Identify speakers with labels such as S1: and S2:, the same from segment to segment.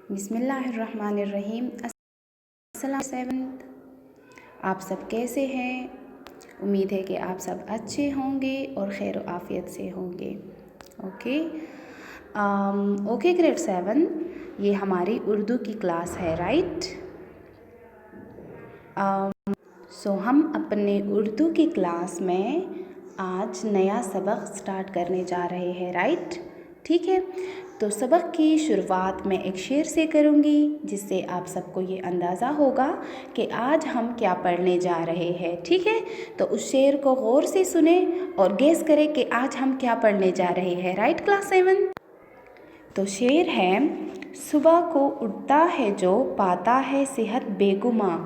S1: बिस्मिल्लाहिर्रहमानिर्रहीम। अस्सलाम सेवंथ, आप सब कैसे हैं? उम्मीद है कि आप सब अच्छे होंगे और खैर आफ़ियत से होंगे। ओके ओके ग्रेड 7, ये हमारी उर्दू की क्लास है, राइट? सो हम अपने उर्दू की क्लास में आज नया सबक स्टार्ट करने जा रहे हैं, राइट? ठीक है, तो सबक की शुरुआत मैं एक शेर से करूँगी, जिससे आप सबको ये अंदाज़ा होगा कि आज हम क्या पढ़ने जा रहे हैं। ठीक है, तो उस शेर को गौर से सुने और गेस करें कि आज हम क्या पढ़ने जा रहे हैं, राइट क्लास 7? तो शेर है, सुबह को उठता है जो पाता है सेहत बेगुमा,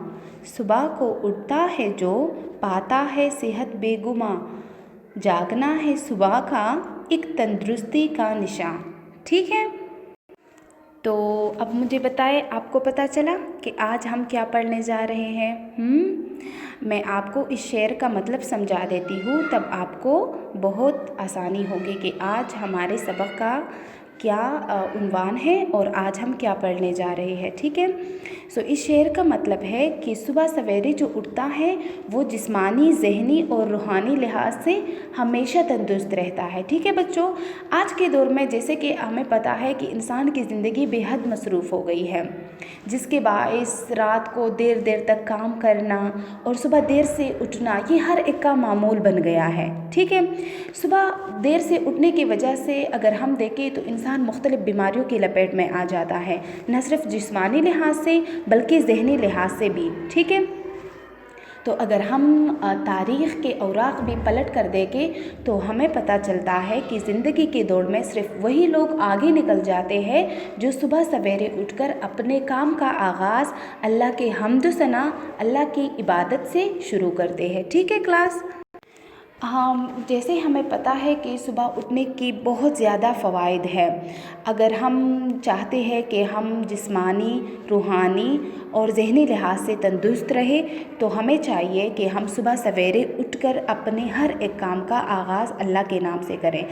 S1: सुबह को उठता है जो पाता है सेहत बेगुमा, जागना है सुबह का एक तंदुरुस्ती का निशान। ठीक है, तो अब मुझे बताएं, आपको पता चला कि आज हम क्या पढ़ने जा रहे हैं? मैं आपको इस शेर का मतलब समझा देती हूँ, तब आपको बहुत आसानी होगी कि आज हमारे सबक का क्या उन्वान है और आज हम क्या पढ़ने जा रहे हैं। ठीक है, सो इस शेर का मतलब है कि सुबह सवेरे जो उठता है वो जिस्मानी, ज़हनी और रूहानी लिहाज से हमेशा तंदुरुस्त रहता है। ठीक है बच्चों, आज के दौर में जैसे कि हमें पता है कि इंसान की ज़िंदगी बेहद मसरूफ़ हो गई है, जिसके बाइस रात को देर देर तक काम करना और सुबह देर से उठना ये हर एक का मामूल बन गया है। ठीक है, सुबह देर से उठने की वजह से अगर हम देखें तो इंसान मुख्तलिफ़ बीमारियों की लपेट में आ जाता है, न सिर्फ जिस्मानी लिहाज से बल्कि ज़हनी लिहाज से भी। ठीक है, तो अगर हम तारीख़ के औराक़ भी पलट कर देखें तो हमें पता चलता है कि ज़िंदगी के दौर में सिर्फ वही लोग आगे निकल जाते हैं जो सुबह सवेरे उठकर अपने काम का आगाज़ अल्लाह के हम्द सना, अल्लाह की इबादत से शुरू करते हैं। ठीक है क्लास, जैसे हमें पता है कि सुबह उठने की बहुत ज़्यादा फ़वाइद है। अगर हम चाहते हैं कि हम जिस्मानी, रूहानी और ज़हनी लिहाज से तंदुरुस्त रहे तो हमें चाहिए कि हम सुबह सवेरे उठकर अपने हर एक काम का आगाज़ अल्लाह के नाम से करें।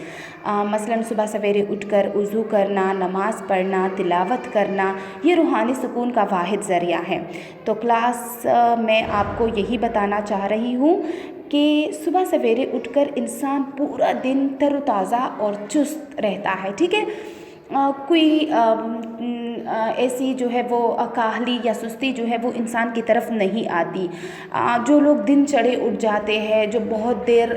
S1: मसलन सुबह सवेरे उठकर वज़ू करना, नमाज़ पढ़ना, तिलावत करना, ये रूहानी सुकून का वाहिद ज़रिया है। तो क्लास मैं आपको यही बताना चाह रही हूँ कि सुबह सवेरे उठकर इंसान पूरा दिन तरोताज़ा और चुस्त रहता है। ठीक है, कोई ऐसी जो है वो काहली या सुस्ती जो है वो इंसान की तरफ नहीं आती। जो लोग दिन चढ़े उठ जाते हैं, जो बहुत देर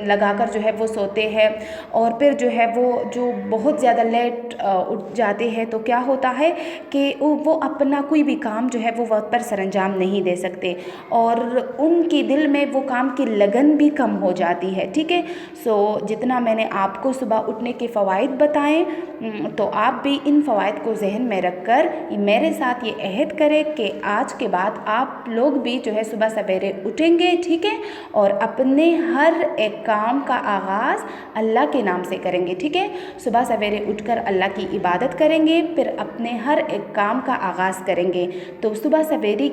S1: लगाकर जो है वो सोते हैं और फिर जो है वो जो बहुत ज़्यादा लेट उठ जाते हैं, तो क्या होता है कि वो अपना कोई भी काम जो है वो वक्त पर सरंजाम नहीं दे सकते और उनके दिल में वो काम की लगन भी कम हो जाती है। ठीक है, सो जितना मैंने आपको सुबह उठने के फ़वाइद बताएं, तो आप भी इन फ़वाइद को जहन में रखकर मेरे साथ ये अहद करें कि आज के बाद आप लोग भी जो है सुबह सवेरे उठेंगे। ठीक है, और अपने हर एक काम का आगाज़ अल्लाह के नाम से करेंगे। ठीक है, सुबह सवेरे उठकर अल्लाह की इबादत करेंगे, फिर अपने हर एक काम का आगाज़ करेंगे। तो सुबह सवेरे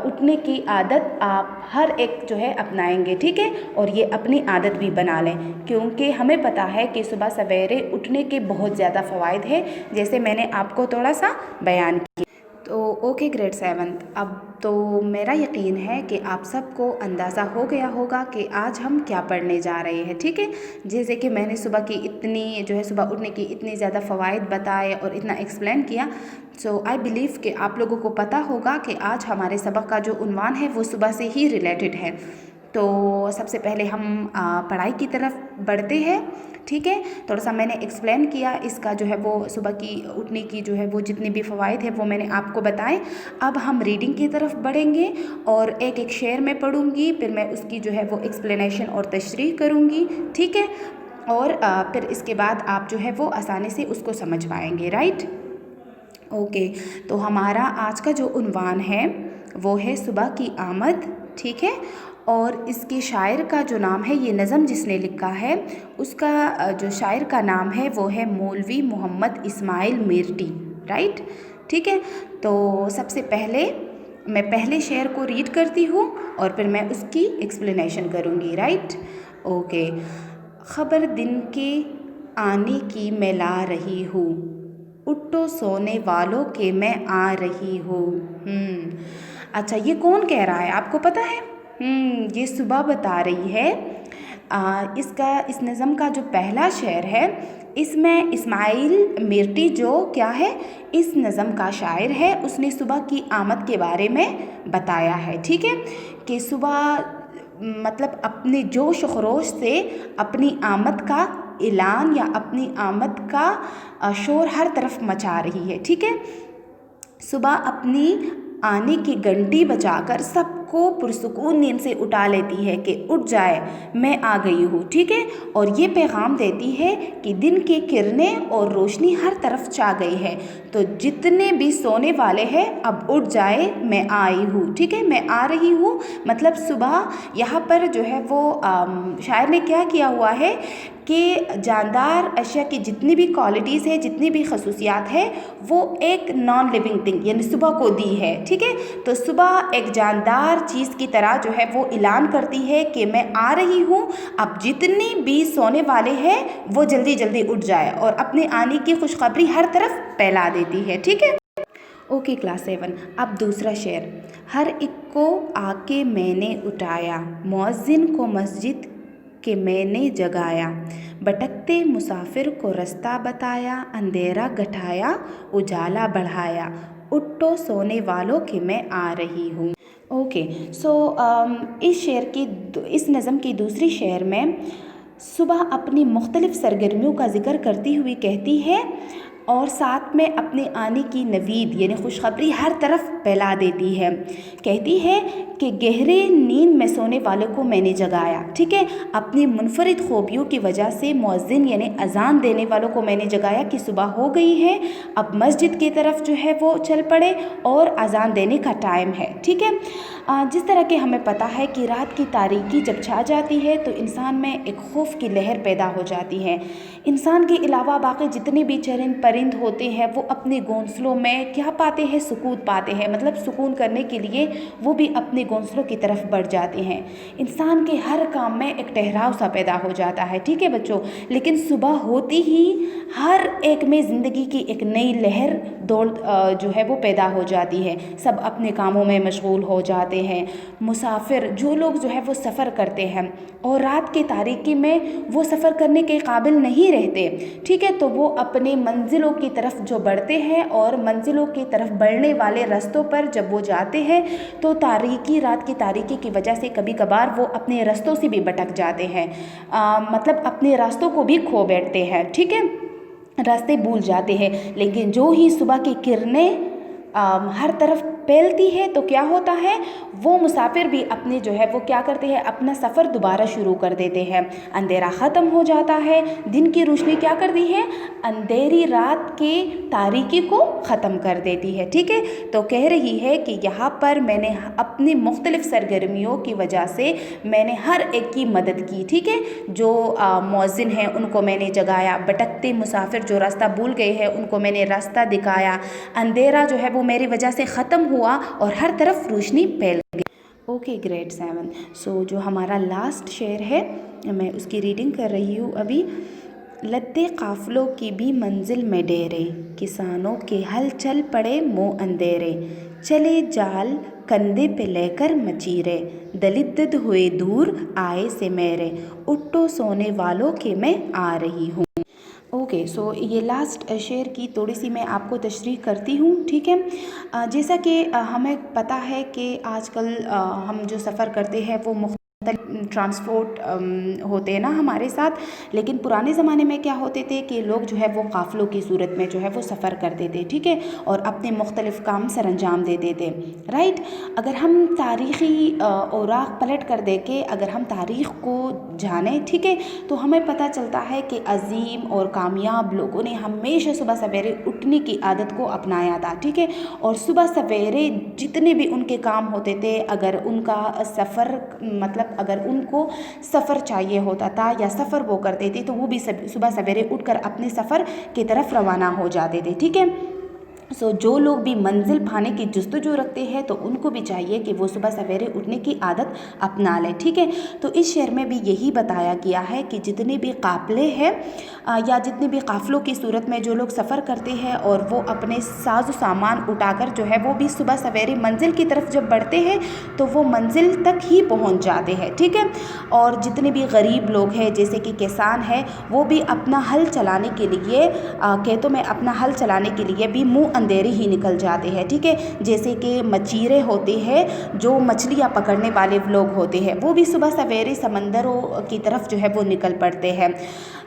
S1: उठने की आदत आप हर एक जो है अपनाएंगे। ठीक है, और ये अपनी आदत भी बना लें, क्योंकि हमें पता है कि सुबह सवेरे उठने के बहुत ज़्यादा फ़वाइद है, जैसे मैंने आपको थोड़ा सा बयान किया। तो ओके ग्रेड 7, अब तो मेरा यकीन है कि आप सबको अंदाज़ा हो गया होगा कि आज हम क्या पढ़ने जा रहे हैं। ठीक है, जैसे कि मैंने सुबह की इतनी जो है सुबह उठने की इतनी ज़्यादा फ़वाइद बताए और इतना एक्सप्लेन किया, सो आई बिलीव कि आप लोगों को पता होगा कि आज हमारे सबक का जो उन्वान है वो सुबह से ही रिलेटेड है। तो सबसे पहले हम पढ़ाई की तरफ बढ़ते हैं। ठीक है, थोड़ा सा मैंने एक्सप्लेन किया इसका जो है वो सुबह की उठने की जो है वो जितने भी फ़वाइद है वो मैंने आपको बताए। अब हम रीडिंग की तरफ बढ़ेंगे और एक एक शेर में पढ़ूंगी, फिर मैं उसकी जो है वो एक्सप्लेनेशन और तशरीह करूंगी। ठीक है, और फिर इसके बाद आप जो है वो आसानी से उसको समझ पाएंगे, राइट? ओके, तो हमारा आज का जो उन्वान है वो है सुबह की आमद। ठीक है, और इसके शायर का जो नाम है, ये नज़म जिसने लिखा है उसका जो शायर का नाम है वो है मौलवी मोहम्मद इस्माइल मीरटी, राइट? ठीक है, तो सबसे पहले मैं पहले शेर को रीड करती हूँ और फिर मैं उसकी एक्सप्लेनेशन करूँगी, राइट? ओके, खबर दिन के आने की मैं ला रही हूँ, उठो सोने वालों के मैं आ रही हूँ। अच्छा, ये कौन कह रहा है, आपको पता है? ये सुबह बता रही है। इस नज़म का जो पहला शेर है, इसमें इस्माइल मिर्टी जो क्या है, इस नज़म का शायर है, उसने सुबह की आमद के बारे में बताया है। ठीक है, कि सुबह मतलब अपने जोश खरोश से अपनी आमद का ऐलान या अपनी आमद का शोर हर तरफ मचा रही है। ठीक है, सुबह अपनी आने की घंटी बजाकर सबको पुरसुकून नींद से उठा लेती है कि उठ जाए, मैं आ गई हूँ। ठीक है, और ये पैगाम देती है कि दिन की किरणें और रोशनी हर तरफ छा गई है, तो जितने भी सोने वाले हैं अब उठ जाए, मैं आई हूँ। ठीक है, मैं आ रही हूँ, मतलब सुबह यहाँ पर जो है वो शायर ने क्या किया हुआ है कि जानदार अशिया की जितनी भी क्वालिटीज़ है, जितनी भी खसूसियात है, वो एक नॉन लिविंग थिंग यानी सुबह को दी है। ठीक है, तो सुबह एक जानदार चीज़ की तरह जो है वो ऐलान करती है कि मैं आ रही हूँ, अब जितने भी सोने वाले हैं वो जल्दी जल्दी उठ जाए, और अपने आने की खुशखबरी हर तरफ फैला देती है। ठीक है, ओके क्लास 7। अब दूसरा शेर। हर एक को आके मैंने उठाया, मुअज्जिन को मस्जिद के मैंने जगाया, भटकते मुसाफिर को रास्ता बताया, अंधेरा घटाया उजाला बढ़ाया, उठो सोने वालों के मैं आ रही हूँ। ओके, सो इस नज़म की दूसरी शेर में सुबह अपनी मुख्तलिफ़ सरगर्मियों का ज़िक्र करती हुई कहती है, और साथ में अपने आने की नवीद यानी खुशखबरी हर तरफ फैला देती है। कहती है कि गहरे नींद में सोने वालों को मैंने जगाया। ठीक है, अपनी मुनफरिद खूबियों की वजह से मुअज्जिन यानी अजान देने वालों को मैंने जगाया कि सुबह हो गई है, अब मस्जिद की तरफ जो है वो चल पड़े और अजान देने का टाइम है। ठीक है, जिस तरह के हमें पता है कि रात की तारीकी जब छा जाती है तो इंसान में एक खौफ की लहर पैदा हो जाती है। इंसान के अलावा बाकी जितने भी चरिंद परिंद होते हैं वो अपने घोंसलों में क्या पाते हैं, सुकून पाते हैं, मतलब सुकून करने के लिए वो भी अपने घोंसलों की तरफ बढ़ जाते हैं। इंसान के हर काम में एक ठहराव सा पैदा हो जाता है। ठीक है बच्चों, लेकिन सुबह होती ही हर एक में ज़िंदगी की एक नई लहर दौड़ जो है वो पैदा हो जाती है। सब अपने कामों में मशगूल हो जाते हैं। मुसाफिर जो लोग जो है वो सफ़र करते हैं और रात की तारीकी में वो सफ़र करने के काबिल नहीं रहते, ठीक है, तो वो अपने मंजिलों की तरफ जो बढ़ते हैं और मंजिलों की तरफ बढ़ने वाले रास्तों पर जब वो जाते हैं तो रात की तारीकी की वजह से कभी कभार वो अपने रास्तों से भी भटक जाते हैं, मतलब अपने रास्तों को भी खो बैठते हैं। ठीक है, रास्ते भूल जाते हैं। लेकिन जो ही सुबह की किरणें हर तरफ फैलती है तो क्या होता है, वो मुसाफिर भी अपने जो है वो क्या करते हैं, अपना सफ़र दोबारा शुरू कर देते हैं। अंधेरा ख़त्म हो जाता है, दिन की रोशनी क्या करती है, अंधेरी रात की तारीकी को ख़त्म कर देती है। ठीक है, तो कह रही है कि यहाँ पर मैंने अपनी मुख्तलिफ़ सरगर्मियों की वजह से मैंने हर एक की मदद की। ठीक है, जो मुअज्जिन हैं उनको मैंने जगाया, भटकते मुसाफिर जो रास्ता भूल गए हैं उनको मैंने रास्ता दिखाया, अंधेरा जो है वो मेरी वजह से ख़त्म हुआ और हर तरफ रोशनी फैल गई। Okay grade 7। सो जो हमारा लास्ट शेर है मैं उसकी रीडिंग कर रही हूँ अभी। लद्दे काफ़िलों की भी मंजिल में डेरे, किसानों के हल चल पड़े मुँह अंधेरे, चले जाल कंधे पे लेकर मचीरे, दलिद्द हुए दूर आए से मेरे, उठो सोने वालों के मैं आ रही हूँ। ओके, सो ये लास्ट शेर की थोड़ी सी मैं आपको तशरीह करती हूँ। ठीक है, जैसा कि हमें पता है कि आजकल हम जो सफ़र करते हैं वो ट्रांसपोर्ट होते हैं ना हमारे साथ, लेकिन पुराने ज़माने में क्या होते थे कि लोग जो है वो काफ़िलों की सूरत में जो है वो सफ़र करते थे। ठीक है, और अपने मुख्तलिफ़ काम सर अंजाम देते थे। राइट, अगर हम तारीख़ी औराक पलट कर देके अगर हम तारीख़ को जानें, ठीक है, तो हमें पता चलता है कि अजीम और कामयाब लोगों ने हमेशा सुबह सवेरे उठने की आदत को अपनाया था। ठीक है, और सुबह सवेरे जितने भी उनके काम होते थे, अगर उनका सफ़र मतलब अगर उनको सफ़र चाहिए होता था या सफ़र वो करते थे तो वो भी सुबह सवेरे उठकर अपने सफ़र की तरफ रवाना हो जाते थे। ठीक है, जो लोग भी मंजिल पाने की जस्तजू रखते हैं तो उनको भी चाहिए कि वो सुबह सवेरे उठने की आदत अपना लें, ठीक है। तो इस शेर में भी यही बताया गया है कि जितने भी काफ़िले हैं या जितने भी काफ़िलों की सूरत में जो लोग सफ़र करते हैं और वो अपने साज सामान उठाकर जो है वो भी सुबह सवेरे मंजिल की तरफ जब बढ़ते हैं तो वो मंजिल तक ही पहुंच जाते हैं, ठीक है। और जितने भी गरीब लोग हैं जैसे कि किसान है, वो भी अपना हल चलाने के लिए खेतों में अपना हल चलाने के लिए भी मुँह अंधेरे ही निकल जाते हैं, ठीक है। जैसे कि मछीरे होते हैं, जो मछलियाँ पकड़ने वाले लोग होते हैं, वो भी सुबह सवेरे समंदरों की तरफ जो है वो निकल पड़ते हैं।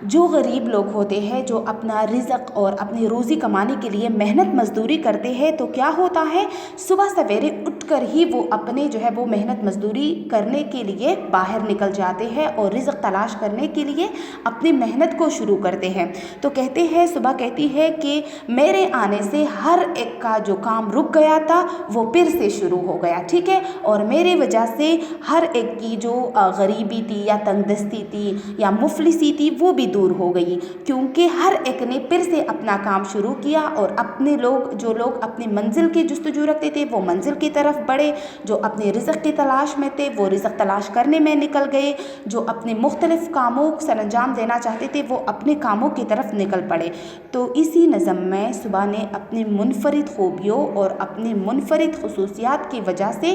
S1: जो गरीब लोग होते हैं, जो अपना रिज़्क और अपनी रोज़ी कमाने के लिए मेहनत मजदूरी करते हैं, तो क्या होता है, सुबह सवेरे उठकर ही वो अपने जो है वो मेहनत मजदूरी करने के लिए बाहर निकल जाते हैं और रिज़्क तलाश करने के लिए अपनी मेहनत को शुरू करते हैं। तो कहते हैं, सुबह कहती है कि मेरे आने से हर एक का जो काम रुक गया था वो फिर से शुरू हो गया, ठीक है। और मेरे वजह से हर एक की जो गरीबी थी या तंगदस्ती थी या मुफलिसी थी वो भी दूर हो गई, क्योंकि हर एक ने फिर से अपना काम शुरू किया और अपने लोग जो लोग अपनी मंजिल की जस्तजू रखते थे वो मंजिल की तरफ बढ़े, जो अपने रिज़्क की तलाश में थे वो रिज़्क तलाश करने में निकल गए, जो अपने मुख्तलिफ़ कामों को सर अंजाम देना चाहते थे वो अपने कामों की तरफ निकल पड़े। तो इसी नज़म में सुबह ने अपनी मुनफरिद खूबियों और अपनी मुनफरिद खुसूसियात की वजह से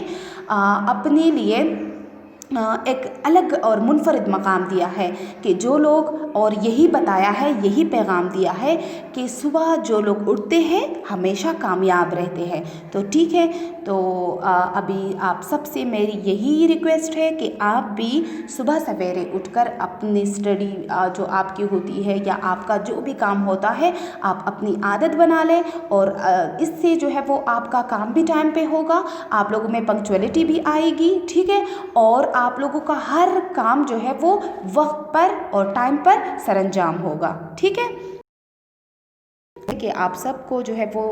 S1: अपने लिए एक अलग और मुनफरिद मकाम दिया है कि जो लोग, और यही बताया है, यही पैगाम दिया है कि सुबह जो लोग उठते हैं हमेशा कामयाब रहते हैं। तो ठीक है, तो अभी आप सबसे मेरी यही रिक्वेस्ट है कि आप भी सुबह सवेरे उठकर अपनी स्टडी जो आपकी होती है या आपका जो भी काम होता है आप अपनी आदत बना लें, और इससे जो है वो आपका काम भी टाइम पे होगा, आप लोगों में पंक्चुअलिटी भी आएगी, ठीक है, और आप लोगों का हर काम जो है वो वक्त पर और टाइम पर सरंजाम होगा, ठीक है। कि आप सबको जो है वो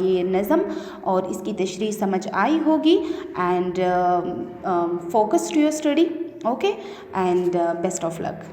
S1: ये नज़म और इसकी तशरीह समझ आई होगी, and focus to your study, okay, and best of luck.